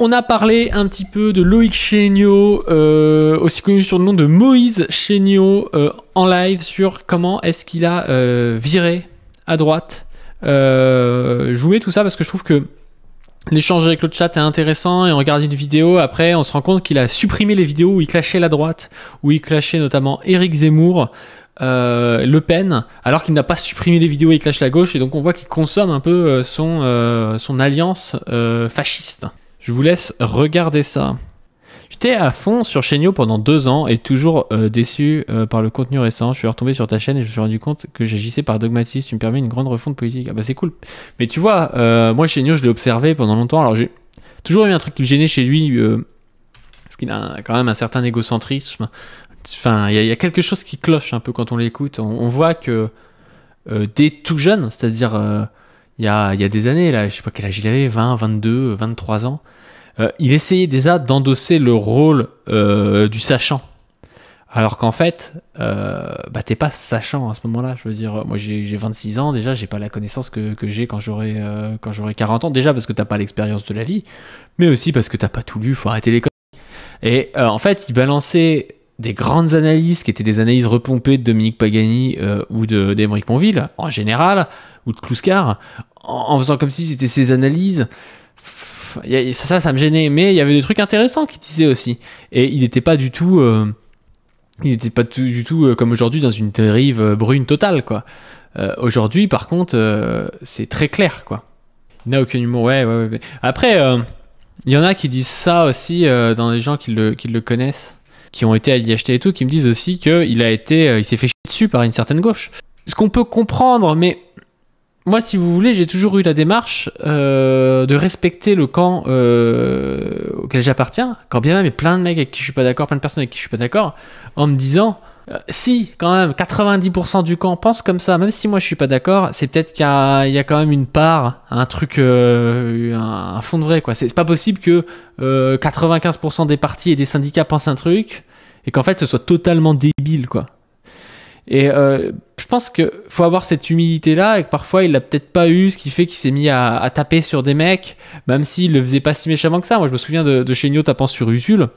On a parlé un petit peu de Loïc Chéniaud, aussi connu sur le nom de Moïse Chéniaud, en live sur comment est-ce qu'il a viré à droite. Je vous mets tout ça parce que je trouve que l'échange avec le chat est intéressant et on regarde une vidéo, après on se rend compte qu'il a supprimé les vidéos où il clashait la droite, où il clashait notamment Éric Zemmour, Le Pen, alors qu'il n'a pas supprimé les vidéos où il clash la gauche, et donc on voit qu'il consomme un peu son alliance fasciste. Je vous laisse regarder ça. J'étais à fond sur Chéniaud pendant 2 ans et toujours déçu par le contenu récent. Je suis retombé sur ta chaîne et je me suis rendu compte que j'agissais par dogmatisme. Tu me permets une grande refonte politique. Ah bah c'est cool. Mais tu vois, moi Chéniaud, je l'ai observé pendant longtemps. Alors j'ai toujours eu un truc qui me gênait chez lui, parce qu'il a quand même un certain égocentrisme. Enfin, il y a quelque chose qui cloche un peu quand on l'écoute. On voit que dès tout jeune, c'est-à-dire il y a des années, là, je sais pas quel âge il avait, 20, 22, 23 ans, il essayait déjà d'endosser le rôle du sachant. Alors qu'en fait, t'es pas sachant à ce moment-là. Je veux dire, moi j'ai 26 ans, déjà j'ai pas la connaissance que j'ai quand j'aurai 40 ans. Déjà parce que t'as pas l'expérience de la vie, mais aussi parce que t'as pas tout lu, faut arrêter les conneries. Et en fait, il balançait des grandes analyses qui étaient des analyses repompées de Dominique Pagani ou d'Aymeric Monville, en général, ou de Clouscar, en faisant comme si c'était ses analyses. Ça me gênait, mais il y avait des trucs intéressants qu'il disait aussi. Et il n'était pas du tout, comme aujourd'hui dans une dérive brune totale, quoi. Aujourd'hui, par contre, c'est très clair, quoi. Il n'a aucun humour. Ouais. Après, il y en a qui disent ça aussi dans les gens qui le connaissent, qui ont été à l'IHT et tout, qui me disent aussi qu'il s'est fait chier dessus par une certaine gauche. Ce qu'on peut comprendre, mais moi, si vous voulez, j'ai toujours eu la démarche de respecter le camp auquel j'appartiens, quand bien même il y a plein de mecs avec qui je suis pas d'accord, plein de personnes avec qui je suis pas d'accord, en me disant si quand même 90% du camp pense comme ça, même si moi je suis pas d'accord, c'est peut-être qu'il y a quand même une part, un truc, un fond de vrai, quoi. C'est pas possible que 95% des partis et des syndicats pensent un truc et qu'en fait ce soit totalement débile, quoi. Et je pense qu'il faut avoir cette humilité-là et que parfois il l'a peut-être pas eu, ce qui fait qu'il s'est mis à taper sur des mecs, même s'il le faisait pas si méchamment que ça. Moi je me souviens de Chéniaud tapant sur Usul,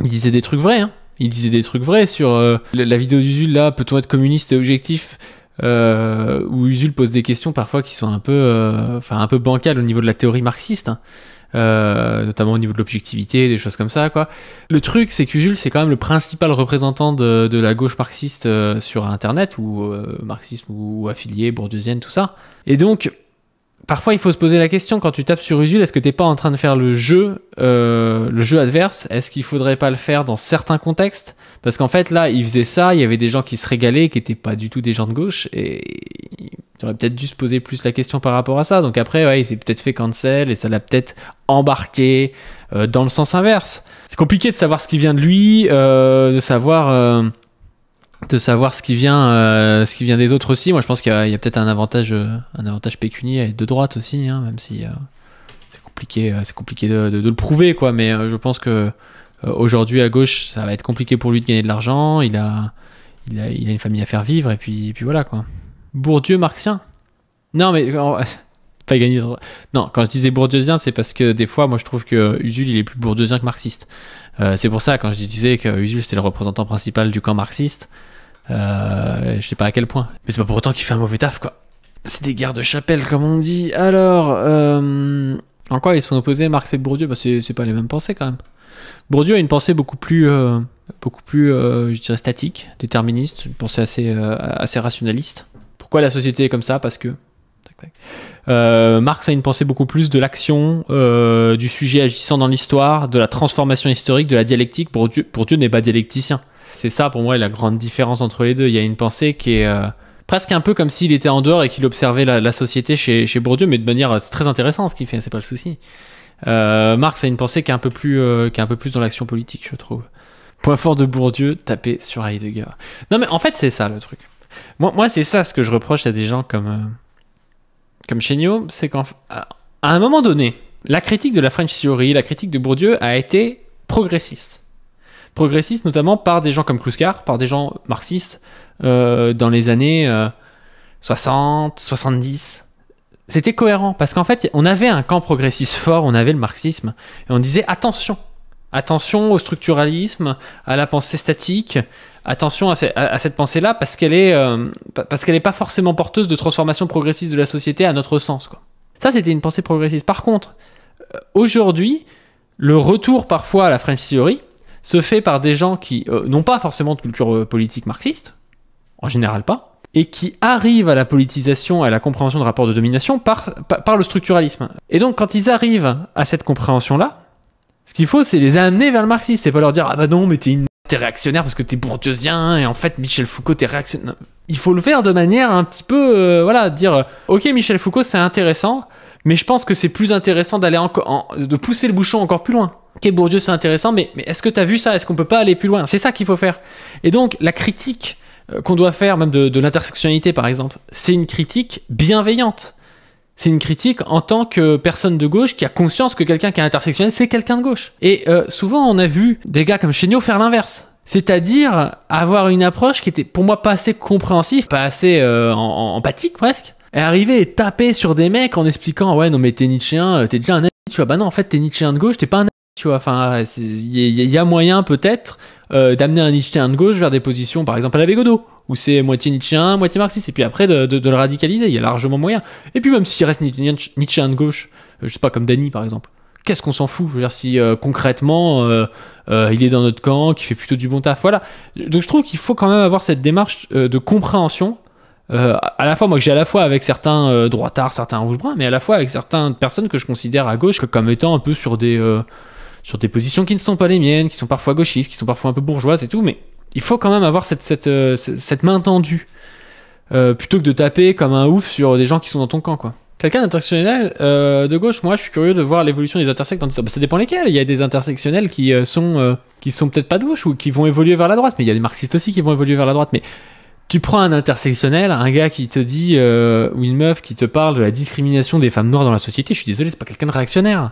il disait des trucs vrais, hein. Il disait des trucs vrais sur la vidéo d'Usul, là, peut-on être communiste et objectif, où Usul pose des questions parfois qui sont un peu bancales au niveau de la théorie marxiste, hein. Notamment au niveau de l'objectivité, des choses comme ça, quoi. Le truc, c'est qu'Usul, c'est quand même le principal représentant de la gauche marxiste sur Internet, ou marxisme ou affilié, bourdieusienne, tout ça. Et donc, parfois, il faut se poser la question, quand tu tapes sur Usul, est-ce que t'es pas en train de faire le jeu adverse? Est-ce qu'il faudrait pas le faire dans certains contextes? Parce qu'en fait, là, il faisait ça, il y avait des gens qui se régalaient, qui étaient pas du tout des gens de gauche, et il aurait peut-être dû se poser plus la question par rapport à ça. Donc après, ouais, il s'est peut-être fait cancel, et ça l'a peut-être embarqué dans le sens inverse. C'est compliqué de savoir ce qui vient de lui, de savoir ce qui vient des autres aussi. Moi je pense qu'il y a peut-être un avantage pécunier à être de droite aussi, hein, même si c'est compliqué de le prouver, quoi. Mais je pense que aujourd'hui à gauche ça va être compliqué pour lui de gagner de l'argent. Il a une famille à faire vivre, et puis voilà, quoi. Bourdieu marxien? Non, mais pas gagner. Non, quand je disais bourdieusien, c'est parce que des fois moi je trouve que Usul il est plus bourdieusien que marxiste. C'est pour ça, quand je disais que Usul c'était le représentant principal du camp marxiste, je sais pas à quel point, mais c'est pas pour autant qu'il fait un mauvais taf, quoi. C'est des guerres de chapelle, comme on dit. Alors en quoi ils sont opposés, Marx et Bourdieu? C'est pas les mêmes pensées, quand même. Bourdieu a une pensée beaucoup plus je dirais statique, déterministe, une pensée assez rationaliste. Pourquoi la société est comme ça? Parce que Marx a une pensée beaucoup plus de l'action, du sujet agissant dans l'histoire, de la transformation historique, de la dialectique. Bourdieu n'est pas dialecticien. C'est ça, pour moi, la grande différence entre les deux. Il y a une pensée qui est presque un peu comme s'il était en dehors et qu'il observait la société chez Bourdieu, mais de manière très intéressante, ce qu'il fait, c'est pas le souci. Marx a une pensée qui est un peu plus dans l'action politique, je trouve. Point fort de Bourdieu, taper sur Heidegger. Non, mais en fait, c'est ça le truc. Moi, c'est ça ce que je reproche à des gens comme Chéniaud, c'est qu'à un moment donné, la critique de la French Theory, la critique de Bourdieu a été progressiste. Progressiste notamment par des gens comme Clouscar, par des gens marxistes dans les années 60, 70. c'était cohérent parce qu'en fait, on avait un camp progressiste fort, on avait le marxisme, et on disait attention, attention au structuralisme, à la pensée statique, attention à cette pensée-là parce qu'elle est pas forcément porteuse de transformation progressiste de la société à notre sens, quoi. Ça, c'était une pensée progressiste. Par contre, aujourd'hui, le retour parfois à la French Theory se fait par des gens qui n'ont pas forcément de culture politique marxiste, en général pas, et qui arrivent à la politisation, à la compréhension de rapports de domination par le structuralisme. Et donc, quand ils arrivent à cette compréhension-là, ce qu'il faut, c'est les amener vers le marxisme. C'est pas leur dire « Ah bah non, mais t'es réactionnaire parce que t'es bourdieusien, et en fait, Michel Foucault, t'es réactionnaire. » Il faut le faire de manière un petit peu, dire « Ok, Michel Foucault, c'est intéressant, mais je pense que c'est plus intéressant d'aller de pousser le bouchon encore plus loin. Ok, Bourdieu, c'est intéressant, mais est-ce que t'as vu ça? Est-ce qu'on peut pas aller plus loin? » C'est ça qu'il faut faire. Et donc, la critique qu'on doit faire, même de l'intersectionnalité, par exemple, c'est une critique bienveillante. C'est une critique en tant que personne de gauche qui a conscience que quelqu'un qui est intersectionnel, c'est quelqu'un de gauche. Et souvent, on a vu des gars comme Chéniaud faire l'inverse. C'est-à-dire avoir une approche qui était pour moi pas assez compréhensive, pas assez empathique presque, et arriver et taper sur des mecs en expliquant « Ouais, non mais t'es nietzschéen, t'es déjà un nazi, tu vois. Bah non, en fait, t'es nietzschéen de gauche, t'es pas un nazi, tu vois. » Enfin, il y a moyen peut-être d'amener un nietzschéen de gauche vers des positions, par exemple à la Bégodeau, où c'est moitié nietzschéen, moitié marxiste, et puis après de le radicaliser, il y a largement moyen. Et puis même s'il reste nietzschéen de gauche, je sais pas, comme Dany par exemple, qu'est-ce qu'on s'en fout? Je veux dire, si concrètement il est dans notre camp, qui fait plutôt du bon taf, voilà. Donc je trouve qu'il faut quand même avoir cette démarche de compréhension, à la fois, moi que j'ai à la fois avec certains droitards, certains rouge-brun, mais à la fois avec certaines personnes que je considère à gauche comme étant un peu sur des positions qui ne sont pas les miennes, qui sont parfois gauchistes, qui sont parfois un peu bourgeoises et tout, mais il faut quand même avoir cette main tendue, plutôt que de taper comme un ouf sur des gens qui sont dans ton camp, quoi. Quelqu'un d'intersectionnel de gauche, moi je suis curieux de voir l'évolution des intersects. Ça dépend lesquels. Il y a des intersectionnels qui sont peut-être pas de gauche ou qui vont évoluer vers la droite, mais il y a des marxistes aussi qui vont évoluer vers la droite. Mais tu prends un intersectionnel, un gars qui te dit, ou une meuf qui te parle de la discrimination des femmes noires dans la société, je suis désolé, c'est pas quelqu'un de réactionnaire.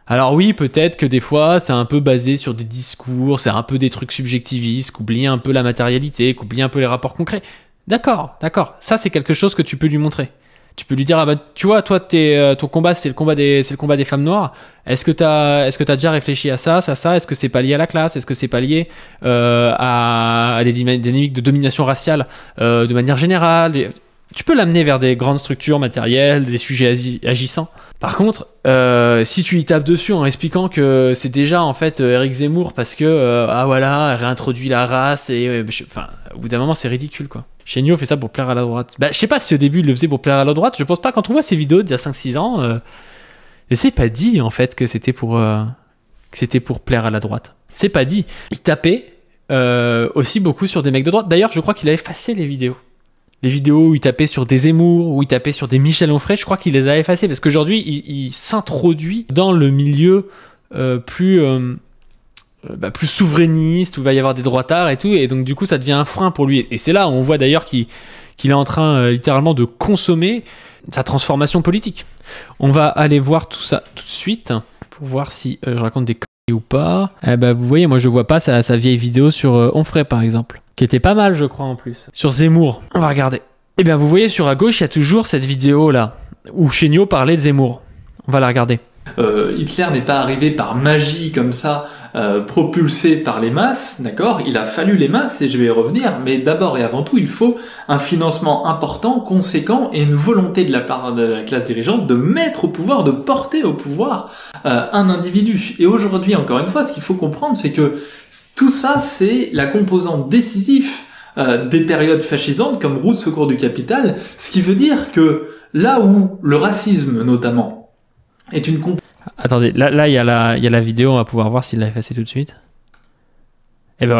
Alors oui, peut-être que des fois, c'est un peu basé sur des discours, c'est un peu des trucs subjectivistes, qu'oublie un peu la matérialité, qu'oublie un peu les rapports concrets. D'accord. Ça, c'est quelque chose que tu peux lui montrer. Tu peux lui dire, ah bah, tu vois, toi, ton combat, c'est le combat des femmes noires. Est-ce que t'as déjà réfléchi à ça? Est-ce que c'est pas lié à la classe? Est-ce que c'est pas lié à des dynamiques de domination raciale de manière générale? Tu peux l'amener vers des grandes structures matérielles, des sujets agissants. Par contre, si tu y tapes dessus en expliquant que c'est déjà en fait Éric Zemmour parce que elle réintroduit la race et au bout d'un moment c'est ridicule, quoi. Chéniaud fait ça pour plaire à la droite. Bah je sais pas si au début il le faisait pour plaire à la droite. Je pense pas, quand on voit ses vidéos d'il y a 5-6 ans, et c'est pas dit en fait que c'était pour plaire à la droite. C'est pas dit. Il tapait aussi beaucoup sur des mecs de droite. D'ailleurs, je crois qu'il a effacé les vidéos. Les vidéos où il tapait sur des Zemmour, où il tapait sur des Michel Onfray, je crois qu'il les a effacées parce qu'aujourd'hui, il s'introduit dans le milieu plus souverainiste, où il va y avoir des droitards et tout, et donc du coup, ça devient un frein pour lui. Et c'est là où on voit d'ailleurs qu'il est en train littéralement de consommer sa transformation politique. On va aller voir tout ça tout de suite pour voir si je raconte des conneries ou pas. Vous voyez, moi je vois pas sa vieille vidéo sur Onfray par exemple, qui était pas mal, je crois, en plus. Sur Zemmour, on va regarder. Eh bien, vous voyez, sur à gauche, il y a toujours cette vidéo-là, où Chéniaud parlait de Zemmour. On va la regarder. Hitler n'est pas arrivé par magie comme ça, propulsé par les masses, d'accord? Il a fallu les masses, et je vais y revenir, mais d'abord et avant tout, il faut un financement important, conséquent, et une volonté de la part de la classe dirigeante de mettre au pouvoir, de porter au pouvoir un individu. Et aujourd'hui, encore une fois, ce qu'il faut comprendre, c'est que tout ça, c'est la composante décisive des périodes fascisantes comme roue de secours du capital, ce qui veut dire que là où le racisme, notamment, est une Attendez, là il y a la vidéo, on va pouvoir voir s'il l'a effacée tout de suite. Et ben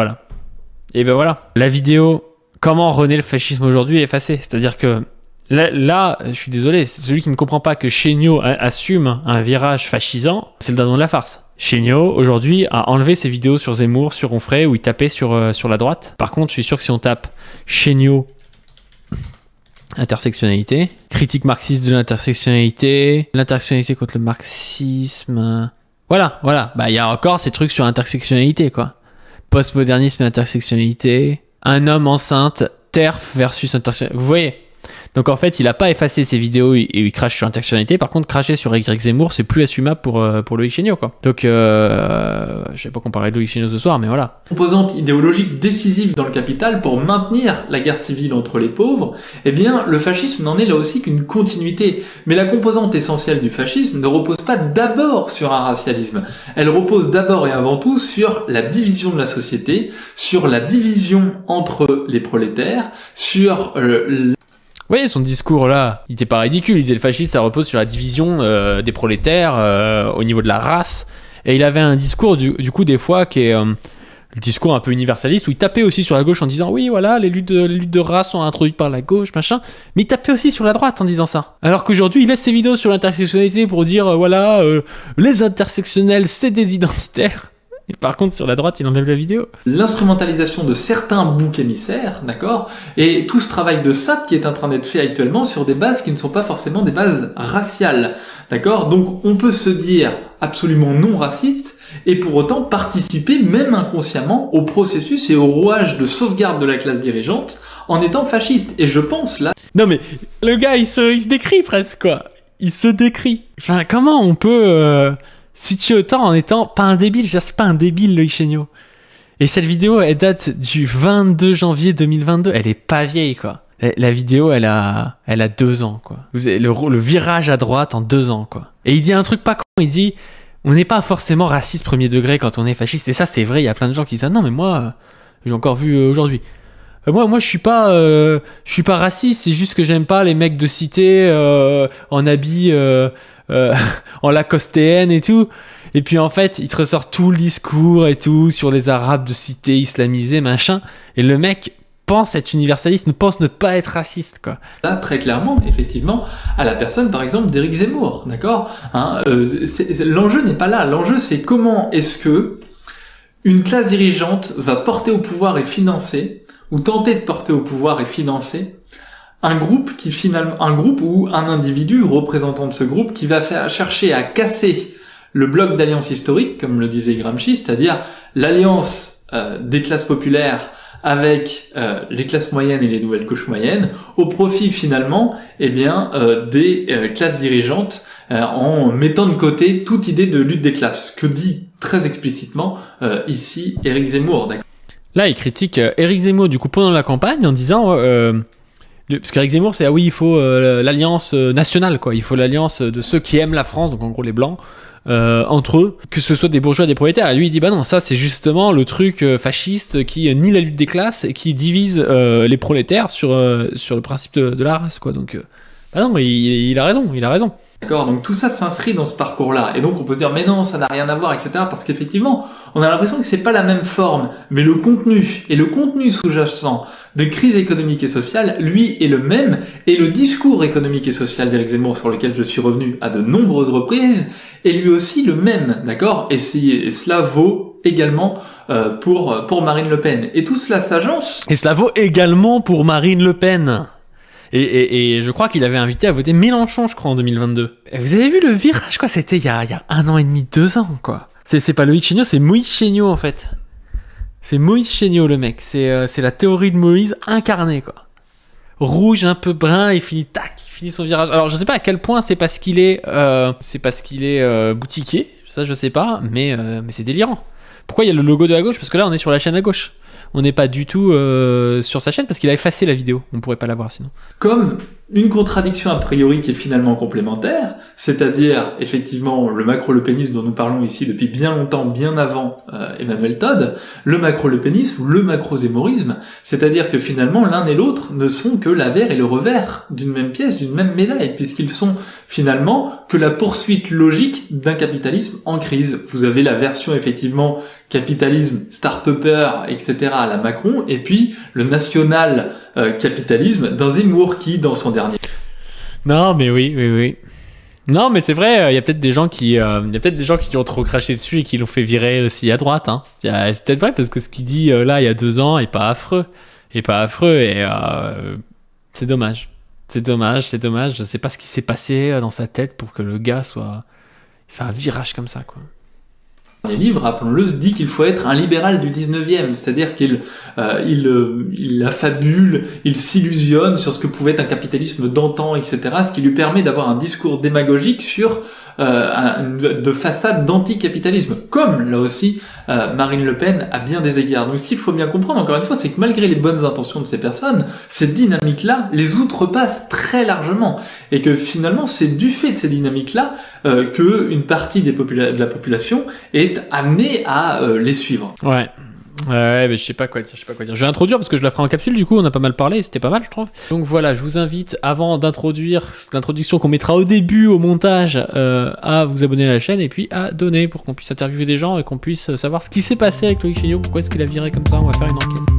voilà. La vidéo, comment renaît le fascisme aujourd'hui, est effacée. C'est-à-dire que là, je suis désolé, celui qui ne comprend pas que Chéniaud assume un virage fascisant, c'est le dindon de la farce. Chéniaud, aujourd'hui, a enlevé ses vidéos sur Zemmour, sur Onfray, où il tapait sur la droite. Par contre, je suis sûr que si on tape Chéniaud intersectionnalité, critique marxiste de l'intersectionnalité contre le marxisme, voilà, il y a encore ces trucs sur intersectionnalité, quoi. Postmodernisme et intersectionnalité, un homme enceinte, TERF versus intersectionnalité, vous voyez. Donc en fait, il a pas effacé ses vidéos et il crache sur intersectionnalité. Par contre, cracher sur Éric Zemmour, c'est plus assumable pour Loïc Chéniaud, quoi. Donc, je sais pas qu'on parlait de Loïc Chéniaud ce soir, mais voilà. Composante idéologique décisive dans le capital pour maintenir la guerre civile entre les pauvres, eh bien, le fascisme n'en est là aussi qu'une continuité. Mais la composante essentielle du fascisme ne repose pas d'abord sur un racialisme. Elle repose d'abord et avant tout sur la division de la société, sur la division entre les prolétaires, sur Vous voyez son discours là, il était pas ridicule, il disait le fascisme ça repose sur la division des prolétaires au niveau de la race, et il avait un discours du coup des fois qui est le discours un peu universaliste où il tapait aussi sur la gauche en disant oui voilà les luttes de race sont introduites par la gauche machin, mais il tapait aussi sur la droite en disant ça. Alors qu'aujourd'hui il laisse ses vidéos sur l'intersectionnalité pour dire voilà les intersectionnels c'est des identitaires. Et par contre, sur la droite, il enlève la vidéo. L'instrumentalisation de certains boucs émissaires, d'accord, et tout ce travail de sape qui est en train d'être fait actuellement sur des bases qui ne sont pas forcément des bases raciales, d'accord. Donc, on peut se dire absolument non raciste et pour autant participer, même inconsciemment, au processus et au rouage de sauvegarde de la classe dirigeante en étant fasciste. Et je pense là... Non mais, le gars, il se décrit presque, quoi. Il se décrit. Enfin, comment on peut... switcher autant en étant pas un débile, c'est pas un débile Loïc Chéniaud. Et cette vidéo, elle date du 22 janvier 2022, elle est pas vieille quoi. La vidéo, elle a 2 ans quoi. Vous avez le virage à droite en 2 ans quoi. Et il dit un truc pas con, il dit on n'est pas forcément raciste premier degré quand on est fasciste. Et ça c'est vrai, il y a plein de gens qui disent non mais moi, j'ai encore vu aujourd'hui. Moi je suis pas raciste, c'est juste que j'aime pas les mecs de cité en habit en lacostéenne et tout. Et puis en fait, il te ressort tout le discours et tout sur les arabes de cité islamisés, machin. Et le mec pense être universaliste, pense ne pas être raciste, quoi. Là, très clairement, effectivement, à la personne, par exemple, d'Éric Zemmour, d'accord, hein, l'enjeu n'est pas là. L'enjeu, c'est comment est-ce que une classe dirigeante va porter au pouvoir et financer, ou tenter de porter au pouvoir et financer un groupe ou un individu représentant de ce groupe qui va chercher à casser le bloc d'alliance historique, comme le disait Gramsci, c'est-à-dire l'alliance des classes populaires avec les classes moyennes et les nouvelles couches moyennes, au profit finalement des classes dirigeantes, en mettant de côté toute idée de lutte des classes, que dit très explicitement ici Éric Zemmour. Là, il critique Éric Zemmour du coup pendant la campagne en disant parce qu'Éric Zemmour c'est il faut l'alliance nationale quoi, il faut l'alliance de ceux qui aiment la France, donc en gros les blancs, entre eux, que ce soit des bourgeois, des prolétaires. Et lui il dit bah non, ça c'est justement le truc fasciste qui nie la lutte des classes et qui divise les prolétaires sur le principe de la race quoi. Donc bah non, mais il a raison. D'accord, donc tout ça s'inscrit dans ce parcours-là, et donc on peut se dire mais non, ça n'a rien à voir, etc. Parce qu'effectivement, on a l'impression que c'est pas la même forme, mais le contenu sous-jacent de crise économique et sociale, lui, est le même, et le discours économique et social d'Éric Zemmour, sur lequel je suis revenu à de nombreuses reprises, est lui aussi le même, d'accord, et cela vaut également pour Marine Le Pen. Et tout cela s'agence. Et cela vaut également pour Marine Le Pen. Et je crois qu'il avait invité à voter Mélenchon, je crois, en 2022. Et vous avez vu le virage, quoi. C'était il y a 1 an et demi, 2 ans, quoi. C'est pas Loïc Chéniaud, c'est Moïse Chéniaud, en fait. C'est Moïse Chéniaud, le mec. C'est la théorie de Moïse incarnée, quoi. Rouge, un peu brun, il finit son virage. Alors, je sais pas à quel point c'est parce qu'il est boutiquier. Ça, je sais pas. Mais c'est délirant. Pourquoi il y a le logo de la gauche? Parce que là, on est sur la chaîne à gauche. On n'est pas du tout sur sa chaîne parce qu'il a effacé la vidéo. On pourrait pas la voir sinon. Comme une contradiction a priori qui est finalement complémentaire, c'est-à-dire effectivement le macro-lepénisme dont nous parlons ici depuis bien longtemps, bien avant Emmanuel Todd, le macro-lepénisme ou le macro-zemmorisme, c'est-à-dire que finalement l'un et l'autre ne sont que l'avers et le revers d'une même pièce, d'une même médaille, puisqu'ils sont finalement que la poursuite logique d'un capitalisme en crise. Vous avez la version effectivement capitalisme start-upper, etc. à la Macron, et puis le national capitalisme d'un Zemmour qui, dans son dernier... Non, mais oui. Non, mais c'est vrai, il y a peut-être des gens qui ont trop craché dessus et qui l'ont fait virer aussi à droite. Hein. C'est peut-être vrai parce que ce qu'il dit là il y a 2 ans est pas affreux, et c'est dommage. C'est dommage. Je sais pas ce qui s'est passé dans sa tête pour que le gars il fait un virage comme ça, quoi. livre, rappelons-le, dit qu'il faut être un libéral du 19e, c'est-à-dire qu'il affabule, il s'illusionne sur ce que pouvait être un capitalisme d'antan, etc., ce qui lui permet d'avoir un discours démagogique sur de façade d'anticapitalisme, comme là aussi Marine Le Pen à bien des égards. Donc ce qu'il faut bien comprendre, encore une fois, c'est que malgré les bonnes intentions de ces personnes, cette dynamique-là les outrepasse très largement, et que finalement c'est du fait de ces dynamiques-là que une partie de la population est amenée à les suivre. Ouais. Ouais, mais je sais pas quoi dire. Je vais introduire parce que je la ferai en capsule, du coup on a pas mal parlé, c'était pas mal je trouve. Donc voilà, je vous invite, avant d'introduire cette introduction qu'on mettra au début au montage, à vous abonner à la chaîne et puis à donner pour qu'on puisse interviewer des gens et qu'on puisse savoir ce qui s'est passé avec Loïc Chéniaud, pourquoi est-ce qu'il a viré comme ça, on va faire une enquête.